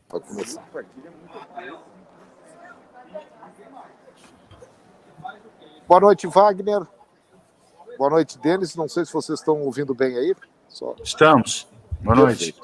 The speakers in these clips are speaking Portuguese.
Pode começar. Boa noite, Wagner. Boa noite, Denis. Não sei se vocês estão ouvindo bem aí. Estamos. Boa noite.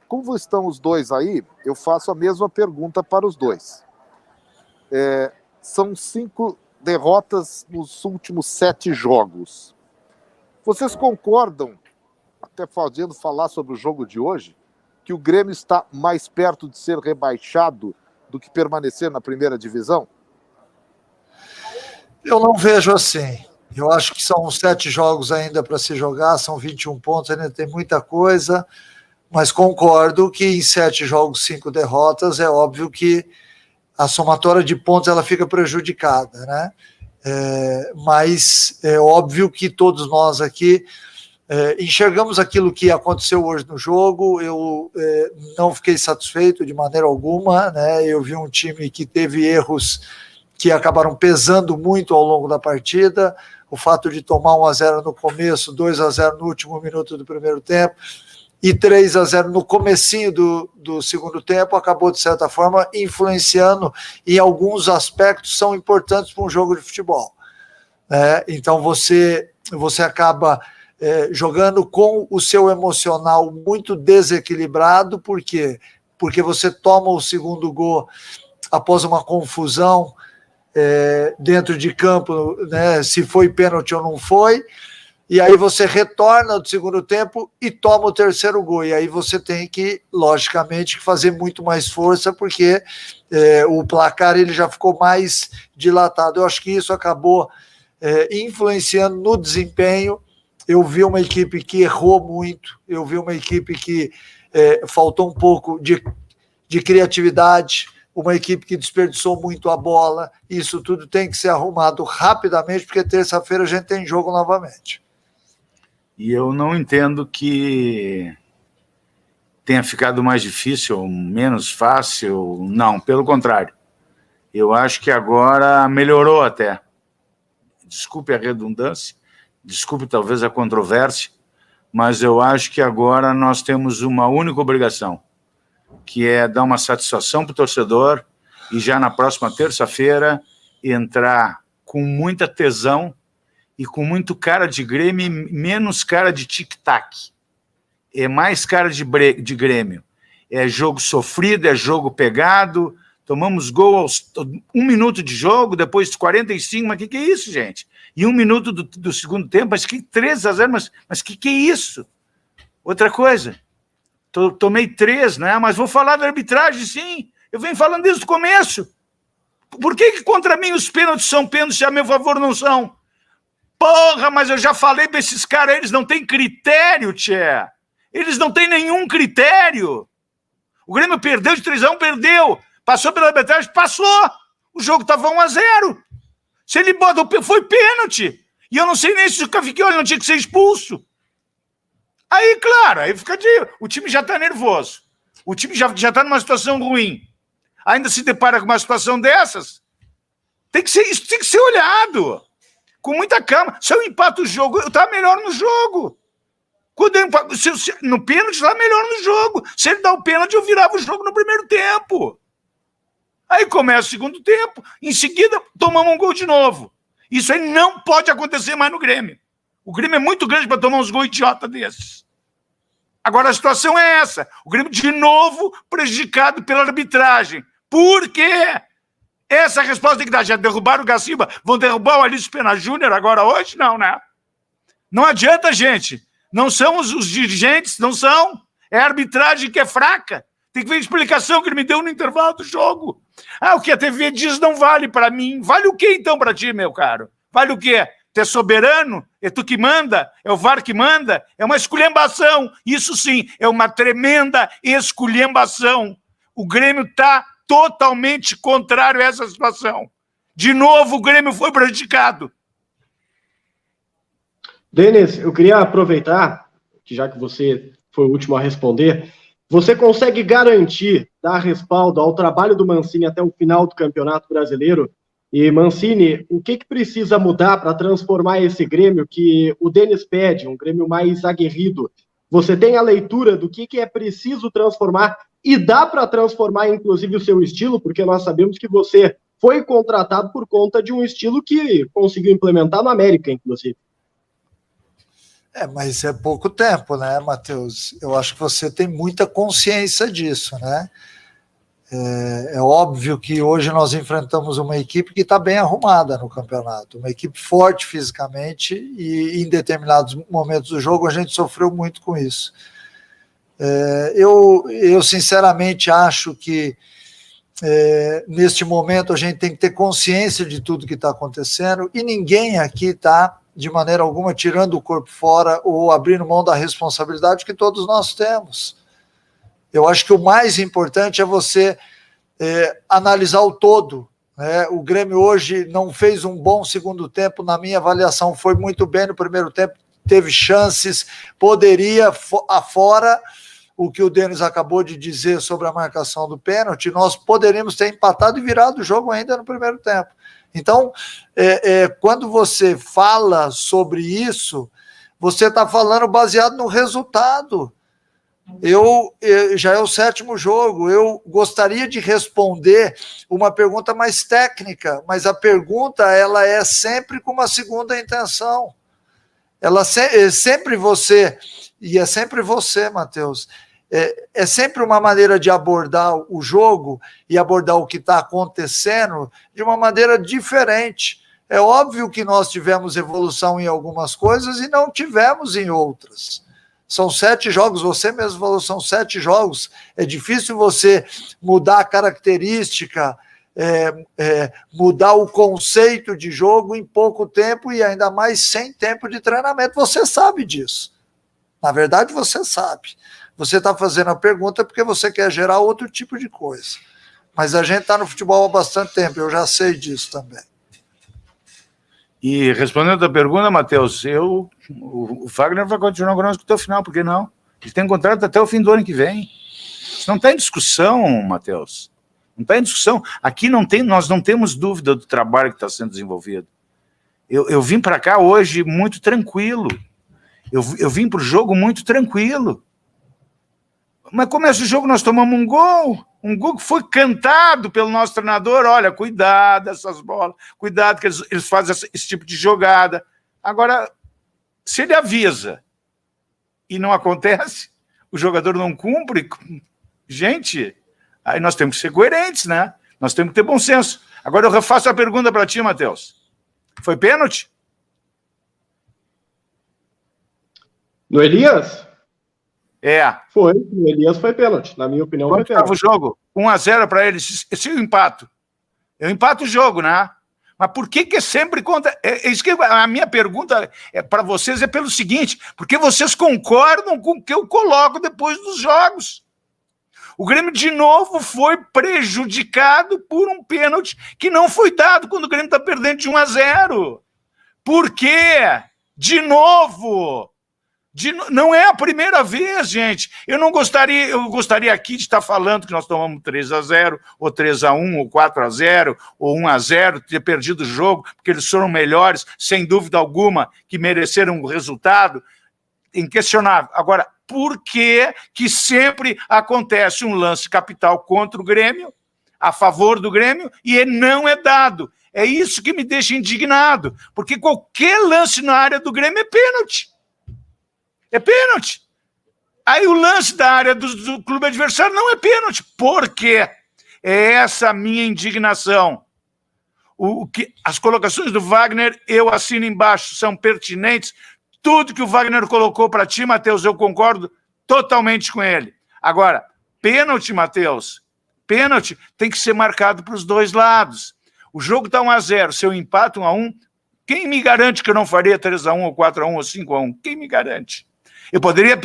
Como estão os dois aí, eu faço a mesma pergunta para os dois. São 5 derrotas nos últimos 7 jogos. Vocês concordam, até fazendo falar sobre o jogo de hoje, que o Grêmio está mais perto de ser rebaixado do que permanecer na primeira divisão? Eu não vejo assim. Eu acho que são 7 jogos ainda para se jogar, são 21 pontos, ainda tem muita coisa, mas concordo que em 7 jogos, 5 derrotas, é óbvio que a somatória de pontos ela fica prejudicada, né? Mas é óbvio que todos nós aqui enxergamos aquilo que aconteceu hoje no jogo. Eu não fiquei satisfeito de maneira alguma, né? Eu vi um time que teve erros que acabaram pesando muito ao longo da partida. O fato de tomar 1-0 no começo, 2-0 no último minuto do primeiro tempo e 3-0 no comecinho do segundo tempo acabou, de certa forma, influenciando em alguns aspectos que são importantes para um jogo de futebol. Então você acaba jogando com o seu emocional muito desequilibrado. Por quê? Porque você toma o segundo gol após uma confusão dentro de campo, né, se foi pênalti ou não foi, e aí você retorna do segundo tempo e toma o terceiro gol, e aí você tem que, logicamente, fazer muito mais força, porque o placar ele já ficou mais dilatado. Eu acho que isso acabou influenciando no desempenho. Eu vi uma equipe que errou muito, eu vi uma equipe que faltou um pouco de criatividade, uma equipe que desperdiçou muito a bola. Isso tudo tem que ser arrumado rapidamente, porque terça-feira a gente tem jogo novamente. E eu não entendo que tenha ficado mais difícil ou menos fácil, não, pelo contrário. Eu acho que agora melhorou até. Desculpe a redundância, desculpe talvez a controvérsia, mas eu acho que agora nós temos uma única obrigação, que é dar uma satisfação para o torcedor e já na próxima terça-feira entrar com muita tesão e com muito cara de Grêmio e menos cara de tic-tac. É mais cara de Grêmio. É jogo sofrido, é jogo pegado. Tomamos gol aos 1 minuto de jogo, depois de 45, mas que é isso, gente? E 1 minuto do segundo tempo, mas que 3-0, mas que é isso? Outra coisa, tomei 3, né? Mas vou falar da arbitragem, sim. Eu venho falando desde o começo. Por que contra mim os pênaltis são pênaltis e a meu favor não são? Porra, mas eu já falei para esses caras, eles não têm critério, tchê. Eles não têm nenhum critério. O Grêmio perdeu de 3-1, perdeu. Passou pela arbitragem, passou. O jogo estava 1-0. Se ele bota, foi pênalti. E eu não sei nem se o Cavicchioli não tinha que ser expulso. Aí, claro, aí fica o time já está nervoso. O time já está numa situação ruim. Ainda se depara com uma situação dessas. Isso tem que ser olhado. Com muita calma. Se eu empato o jogo, eu estava melhor no jogo. No pênalti, estava melhor no jogo. Se ele dá o pênalti, eu virava o jogo no primeiro tempo. Aí começa o segundo tempo, em seguida tomamos um gol de novo. Isso aí não pode acontecer mais no Grêmio. O Grêmio é muito grande para tomar uns gols idiota desses. Agora a situação é essa. O Grêmio de novo prejudicado pela arbitragem. Por quê? Essa resposta tem que dar. Já derrubaram o Gaciba, vão derrubar o Alício Pena Júnior agora hoje? Não, né? Não adianta, gente. Não são os dirigentes, não são. É a arbitragem que é fraca. Tem que ver a explicação que ele me deu no intervalo do jogo. O que a TV diz não vale para mim. Vale o que então para ti, meu caro? Vale o quê? Tu é soberano? É tu que manda? É o VAR que manda? É uma esculhambação. Isso sim, é uma tremenda esculhambação. O Grêmio está totalmente contrário a essa situação. De novo, o Grêmio foi prejudicado. Denis, eu queria aproveitar, que já que você foi o último a responder, você consegue garantir, dar respaldo ao trabalho do Mancini até o final do Campeonato Brasileiro? E, Mancini, o que precisa mudar para transformar esse Grêmio que o Denis pede, um Grêmio mais aguerrido? Você tem a leitura do que é preciso transformar E dá para transformar, inclusive, o seu estilo, porque nós sabemos que você foi contratado por conta de um estilo que conseguiu implementar no América, inclusive. Mas é pouco tempo, né, Matheus? Eu acho que você tem muita consciência disso, né? É óbvio que hoje nós enfrentamos uma equipe que está bem arrumada no campeonato, uma equipe forte fisicamente, e em determinados momentos do jogo a gente sofreu muito com isso. Eu sinceramente acho que neste momento a gente tem que ter consciência de tudo que está acontecendo, e ninguém aqui está, de maneira alguma, tirando o corpo fora ou abrindo mão da responsabilidade que todos nós temos. Eu acho que o mais importante é você analisar o todo, né? O Grêmio hoje não fez um bom segundo tempo, na minha avaliação foi muito bem no primeiro tempo, teve chances, poderia, afora o que o Denis acabou de dizer sobre a marcação do pênalti, nós poderíamos ter empatado e virado o jogo ainda no primeiro tempo. Então, quando você fala sobre isso, você está falando baseado no resultado. Já é o 7º jogo, eu gostaria de responder uma pergunta mais técnica, mas a pergunta ela é sempre com uma segunda intenção. Sempre você, e é sempre você, Matheus, é sempre uma maneira de abordar o jogo e abordar o que está acontecendo de uma maneira diferente. É óbvio que nós tivemos evolução em algumas coisas e não tivemos em outras. São 7 jogos, você mesmo falou, são 7 jogos. É difícil você mudar a característica, mudar o conceito de jogo em pouco tempo e ainda mais sem tempo de treinamento. Você sabe disso. Na verdade, você sabe. Você está fazendo a pergunta porque você quer gerar outro tipo de coisa. Mas a gente está no futebol há bastante tempo, eu já sei disso também. E respondendo a pergunta, Matheus, o Fagner vai continuar conosco até o final, por que não? Ele tem contrato até o fim do ano que vem. Isso não está em discussão, Matheus. Não está em discussão. Aqui nós não temos dúvida do trabalho que está sendo desenvolvido. Eu vim para cá hoje muito tranquilo. Eu vim para o jogo muito tranquilo. Mas começa o jogo, nós tomamos um gol que foi cantado pelo nosso treinador. Olha, cuidado dessas bolas, cuidado que eles fazem esse tipo de jogada. Agora, se ele avisa e não acontece, o jogador não cumpre, gente, aí nós temos que ser coerentes, né? Nós temos que ter bom senso. Agora eu refaço a pergunta para ti, Matheus. Foi pênalti? No Elias? Foi, o Elias foi pênalti. Na minha opinião, foi pênalti. Quanto estava o jogo? 1-0 para eles. Se eu empato o jogo, né? Mas por que é sempre contra... a minha pergunta para vocês é pelo seguinte, porque vocês concordam com o que eu coloco depois dos jogos. O Grêmio, de novo, foi prejudicado por um pênalti que não foi dado quando o Grêmio está perdendo de 1-0. Por quê? De novo... Não é a primeira vez, gente. Eu gostaria aqui de estar falando que nós tomamos 3-0, ou 3-1, ou 4-0, ou 1-0, ter perdido o jogo, porque eles foram melhores, sem dúvida alguma, que mereceram o resultado, inquestionável. Agora, por que sempre acontece um lance capital contra o Grêmio, a favor do Grêmio, e ele não é dado? É isso que me deixa indignado, porque qualquer lance na área do Grêmio é pênalti. É pênalti. Aí o lance da área do clube adversário não é pênalti. Por quê? É essa a minha indignação. As colocações do Wagner, eu assino embaixo, são pertinentes. Tudo que o Wagner colocou para ti, Matheus, eu concordo totalmente com ele. Agora, pênalti, Matheus, pênalti tem que ser marcado para os dois lados. O jogo está 1-0, se eu empato 1-1, quem me garante que eu não faria 3-1, ou 4-1, ou 5-1? Quem me garante? Eu poderia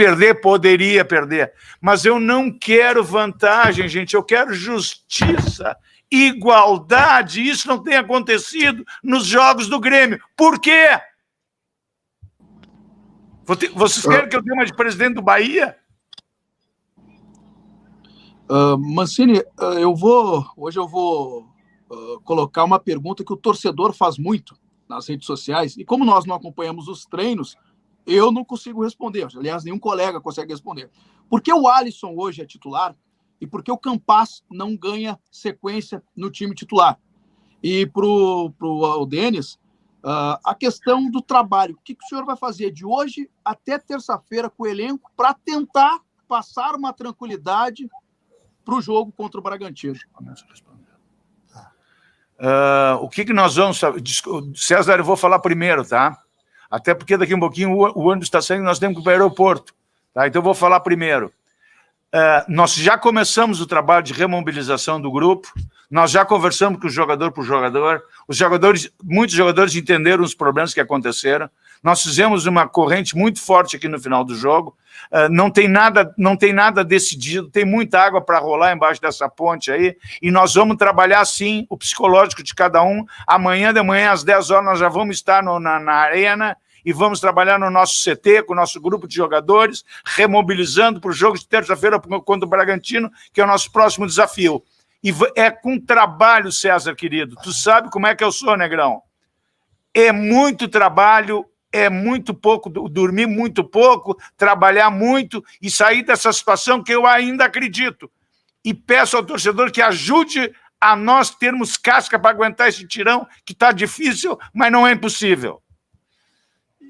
perder, mas eu não quero vantagem, gente, eu quero justiça, igualdade. Isso não tem acontecido nos jogos do Grêmio. Por quê? Vocês querem que eu dê uma de presidente do Bahia? Mancini, hoje eu vou colocar uma pergunta que o torcedor faz muito nas redes sociais, e como nós não acompanhamos os treinos, eu não consigo responder. Aliás, nenhum colega consegue responder. Por que o Alisson hoje é titular e por que o Campas não ganha sequência no time titular. E para o Denis, a questão do trabalho. O que o senhor vai fazer de hoje até terça-feira com o elenco para tentar passar uma tranquilidade para o jogo contra o Bragantino? O que nós vamos... César, eu vou falar primeiro, tá? Até porque daqui a um pouquinho o ônibus está saindo e nós temos que ir para o aeroporto. Tá? Então eu vou falar primeiro. Nós já começamos o trabalho de remobilização do grupo, nós já conversamos com o jogador por jogador, muitos jogadores entenderam os problemas que aconteceram, nós fizemos uma corrente muito forte aqui no final do jogo, não tem nada decidido, tem muita água para rolar embaixo dessa ponte aí, e nós vamos trabalhar sim o psicológico de cada um. Amanhã de manhã às 10 horas nós já vamos estar na arena, e vamos trabalhar no nosso CT, com o nosso grupo de jogadores, remobilizando para o jogo de terça-feira contra o Bragantino, que é o nosso próximo desafio. E é com trabalho, César, querido. Tu sabe como é que eu sou, Negrão? É muito trabalho, é muito pouco, dormir muito pouco, trabalhar muito e sair dessa situação que eu ainda acredito. E peço ao torcedor que ajude a nós termos casca para aguentar esse tirão, que está difícil, mas não é impossível.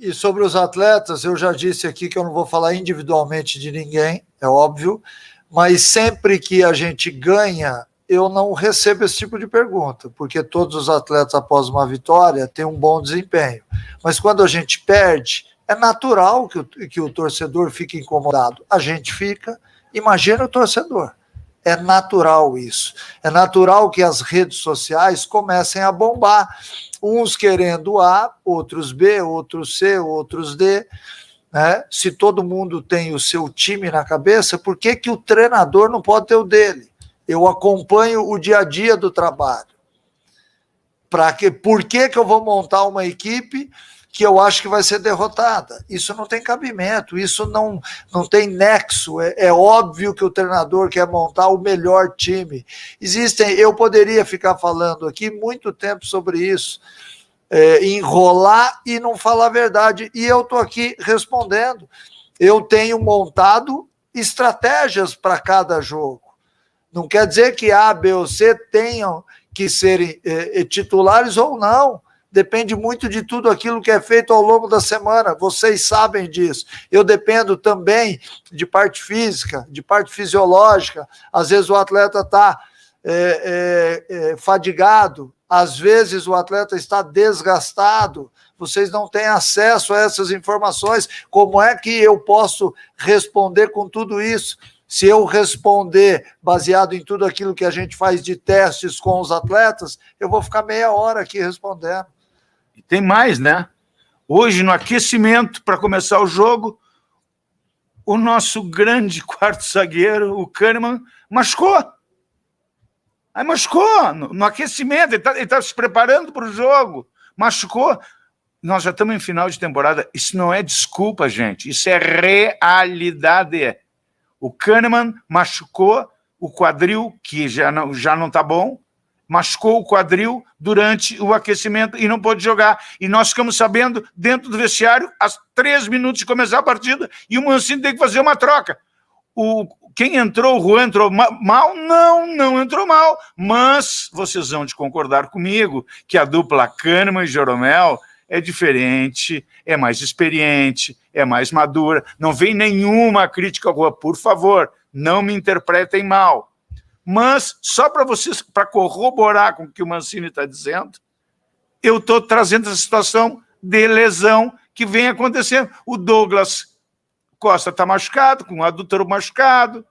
E sobre os atletas, eu já disse aqui que eu não vou falar individualmente de ninguém, é óbvio, mas sempre que a gente ganha, eu não recebo esse tipo de pergunta, porque todos os atletas, após uma vitória, têm um bom desempenho. Mas quando a gente perde, é natural que o torcedor fique incomodado. A gente fica, imagina o torcedor. É natural isso. É natural que as redes sociais comecem a bombar. Uns querendo A, outros B, outros C, outros D. Né? Se todo mundo tem o seu time na cabeça, por que o treinador não pode ter o dele? Eu acompanho o dia a dia do trabalho. Por que eu vou montar uma equipe que eu acho que vai ser derrotada? Isso não tem cabimento, isso não tem nexo. É óbvio que o treinador quer montar o melhor time. Eu poderia ficar falando aqui muito tempo sobre isso, enrolar e não falar a verdade, e eu estou aqui respondendo. Eu tenho montado estratégias para cada jogo. Não quer dizer que A, B ou C tenham que serem titulares ou não. Depende muito de tudo aquilo que é feito ao longo da semana, vocês sabem disso. Eu dependo também de parte física, de parte fisiológica. Às vezes o atleta está fadigado, às vezes o atleta está desgastado, vocês não têm acesso a essas informações. Como é que eu posso responder com tudo isso? Se eu responder baseado em tudo aquilo que a gente faz de testes com os atletas, eu vou ficar meia hora aqui respondendo. E tem mais, né? Hoje, no aquecimento, para começar o jogo, o nosso grande quarto zagueiro, o Kahneman, machucou. Aí machucou no aquecimento, ele está se preparando para o jogo, machucou. Nós já estamos em final de temporada, isso não é desculpa, gente, isso é realidade. O Kahneman machucou o quadril, que já não está bom, machucou o quadril durante o aquecimento e não pôde jogar. E nós ficamos sabendo, dentro do vestiário, às 3 minutos de começar a partida, e o Mancini tem que fazer uma troca. Quem entrou, o Juan entrou mal? Não entrou mal. Mas vocês vão de concordar comigo que a dupla Kahneman e Jeromel é diferente, é mais experiente, é mais madura. Não vem nenhuma crítica ao Juan, por favor, não me interpretem mal. Mas, só para vocês, para corroborar com o que o Mancini está dizendo, eu estou trazendo essa situação de lesão que vem acontecendo. O Douglas Costa está machucado, com o adutor machucado.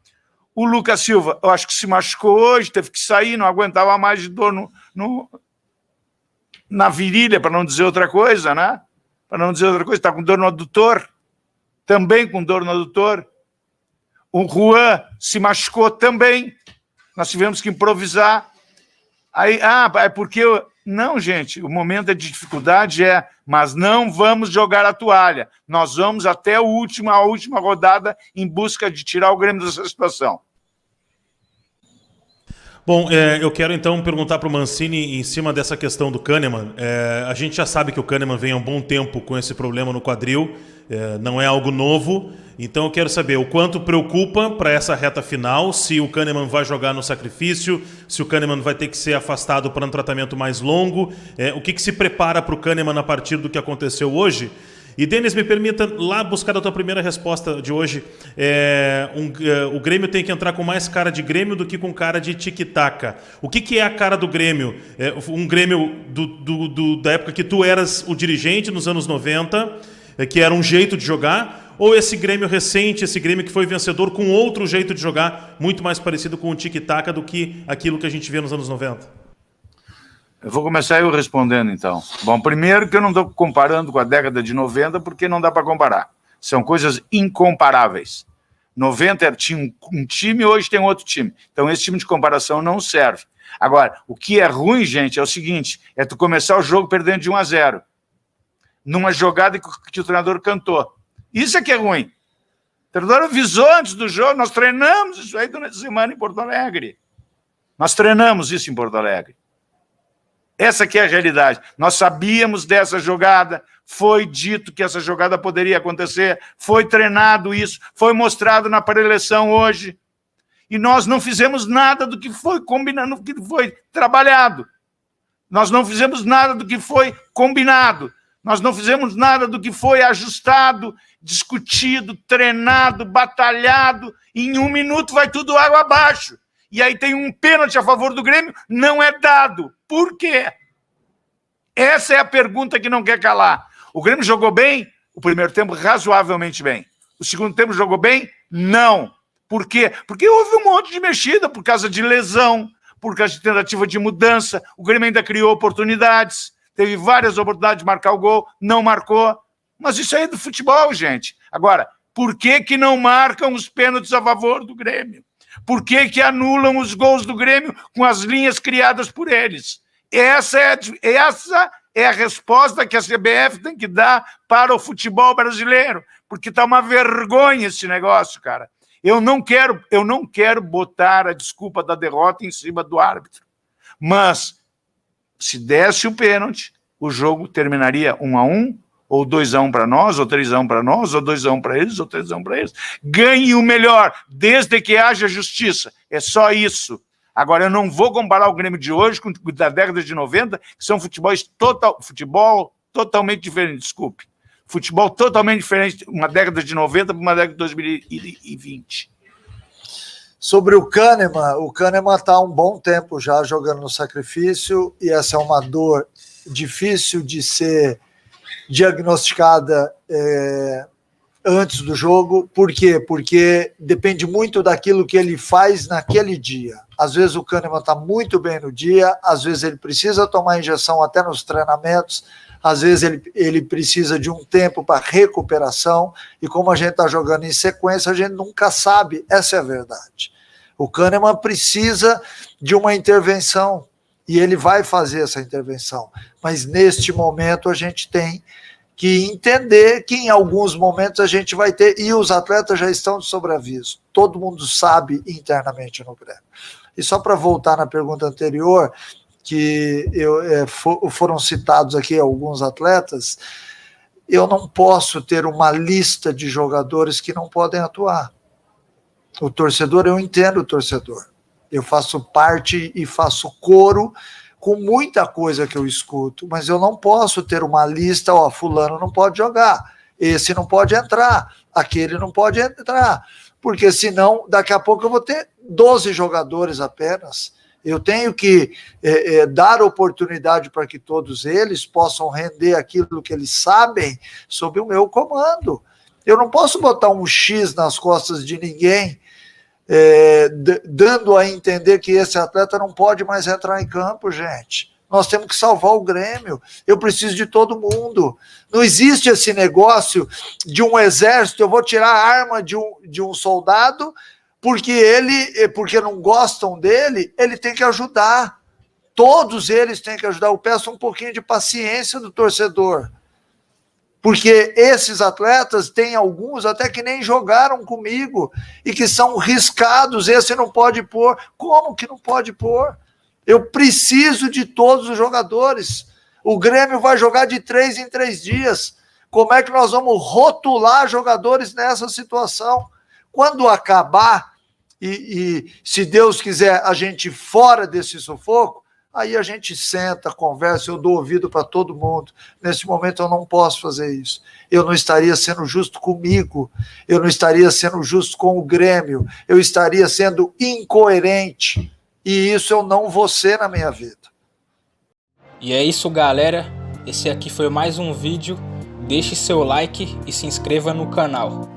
O Lucas Silva, eu acho que se machucou hoje, teve que sair, não aguentava mais de dor na virilha, para não dizer outra coisa, né? Para não dizer outra coisa, está com dor no adutor, também com dor no adutor. O Juan se machucou também. Nós tivemos que improvisar. Aí, é porque... Não, gente, o momento de dificuldade mas não vamos jogar a toalha. Nós vamos até a última rodada em busca de tirar o Grêmio dessa situação. Bom, eu quero então perguntar para o Mancini em cima dessa questão do Kahneman. A gente já sabe que o Kahneman vem há um bom tempo com esse problema no quadril, não é algo novo. Então eu quero saber o quanto preocupa para essa reta final, se o Kahneman vai jogar no sacrifício, se o Kahneman vai ter que ser afastado para um tratamento mais longo, o que se prepara para o Kahneman a partir do que aconteceu hoje. E, Denis, me permita lá buscar a tua primeira resposta de hoje. O Grêmio tem que entrar com mais cara de Grêmio do que com cara de tic-tac. O que é a cara do Grêmio? Um Grêmio da época que tu eras o dirigente, nos anos 90, que era um jeito de jogar, ou esse Grêmio recente, esse Grêmio que foi vencedor com outro jeito de jogar, muito mais parecido com o tic-tac do que aquilo que a gente vê nos anos 90? Eu vou começar eu respondendo, então. Bom, primeiro que eu não estou comparando com a década de 90, porque não dá para comparar. São coisas incomparáveis. 90 tinha um time, hoje tem outro time. Então, esse time de comparação não serve. Agora, o que é ruim, gente, é o seguinte, é tu começar o jogo perdendo de 1-0, numa jogada que o treinador cantou. Isso é que é ruim. O treinador avisou antes do jogo, nós treinamos isso aí durante a semana em Porto Alegre. Nós treinamos isso em Porto Alegre. Essa que é a realidade. Nós sabíamos dessa jogada, foi dito que essa jogada poderia acontecer, foi treinado isso, foi mostrado na pré-eleição hoje, e nós não fizemos nada do que foi combinado, do que foi trabalhado. Nós não fizemos nada do que foi combinado. Nós não fizemos nada do que foi ajustado, discutido, treinado, batalhado. Em 1 minuto vai tudo água abaixo. E aí tem um pênalti a favor do Grêmio, não é dado. Por quê? Essa é a pergunta que não quer calar. O Grêmio jogou bem, o primeiro tempo razoavelmente bem. O segundo tempo jogou bem? Não. Por quê? Porque houve um monte de mexida por causa de lesão, por causa de tentativa de mudança. O Grêmio ainda criou oportunidades, teve várias oportunidades de marcar o gol, não marcou. Mas isso aí é do futebol, gente. Agora, por que não marcam os pênaltis a favor do Grêmio? Por que anulam os gols do Grêmio com as linhas criadas por eles? Essa é a resposta que a CBF tem que dar para o futebol brasileiro, porque está uma vergonha esse negócio, cara. Eu não quero botar a desculpa da derrota em cima do árbitro, mas se desse o pênalti, o jogo terminaria 1-1, ou 2-1 para nós, ou 3-1 para nós, ou 2-1 para eles, ou 3-1 para eles. Ganhe o melhor, desde que haja justiça. É só isso. Agora, eu não vou comparar o Grêmio de hoje com o da década de 90, que são futebol totalmente diferente, desculpe. Futebol totalmente diferente, uma década de 90 para uma década de 2020. Sobre o Kahneman está há um bom tempo já jogando no sacrifício, e essa é uma dor difícil de ser diagnosticada antes do jogo. Por quê? Porque depende muito daquilo que ele faz naquele dia. Às vezes o Kahneman está muito bem no dia, às vezes ele precisa tomar injeção até nos treinamentos, às vezes ele precisa de um tempo para recuperação, e como a gente está jogando em sequência, a gente nunca sabe, essa é a verdade. O Kahneman precisa de uma intervenção, e ele vai fazer essa intervenção, mas neste momento a gente tem que entender que em alguns momentos a gente vai ter, e os atletas já estão de sobreaviso, todo mundo sabe internamente no Grêmio. E só para voltar na pergunta anterior, que foram citados aqui alguns atletas, eu não posso ter uma lista de jogadores que não podem atuar. O torcedor, eu entendo o torcedor, eu faço parte e faço coro com muita coisa que eu escuto, mas eu não posso ter uma lista, fulano não pode jogar, esse não pode entrar, aquele não pode entrar, porque senão daqui a pouco eu vou ter 12 jogadores apenas. Eu tenho que dar oportunidade para que todos eles possam render aquilo que eles sabem sob o meu comando. Eu não posso botar um X nas costas de ninguém, dando a entender que esse atleta não pode mais entrar em campo, gente. Nós temos que salvar o Grêmio. Eu preciso de todo mundo. Não existe esse negócio de um exército, eu vou tirar a arma de um soldado porque não gostam dele, ele tem que ajudar. Todos eles têm que ajudar. Eu peço um pouquinho de paciência do torcedor. Porque esses atletas, tem alguns até que nem jogaram comigo e que são riscados, esse não pode pôr. Como que não pode pôr? Eu preciso de todos os jogadores. O Grêmio vai jogar de 3 em 3 dias. Como é que nós vamos rotular jogadores nessa situação? Quando acabar, e se Deus quiser a gente fora desse sufoco, aí a gente senta, conversa, eu dou ouvido para todo mundo. Nesse momento eu não posso fazer isso. Eu não estaria sendo justo comigo, eu não estaria sendo justo com o Grêmio, eu estaria sendo incoerente. E isso eu não vou ser na minha vida. E é isso, galera. Esse aqui foi mais um vídeo. Deixe seu like e se inscreva no canal.